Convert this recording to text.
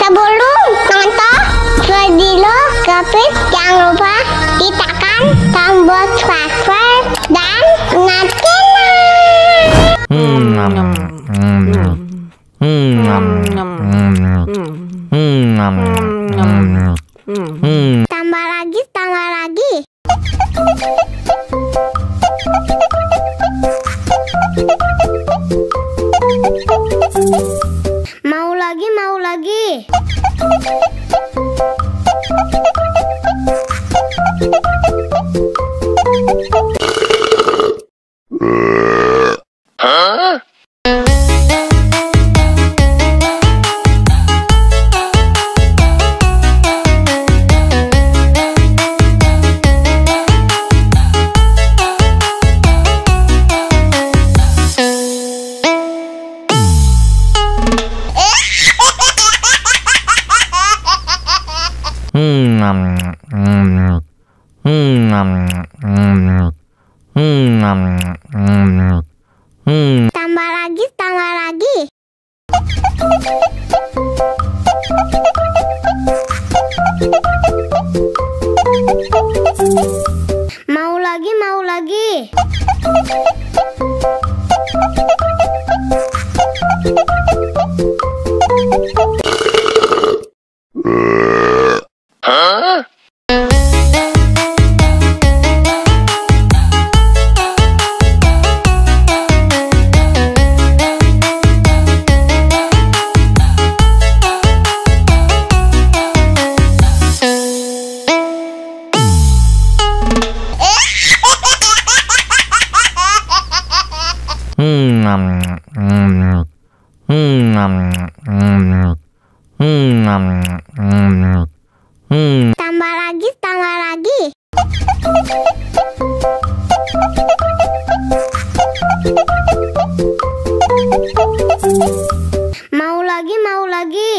Sebelum nonton video Gapit, jangan lupa tekan tombol subscribe dan nyalakan. Tambah lagi, tambah lagi. Mau lagi, mau lagi. Tambah lagi, tambah lagi. Mau lagi, mau lagi. Tambah lagi, tambah lagi. Mau lagi, mau lagi.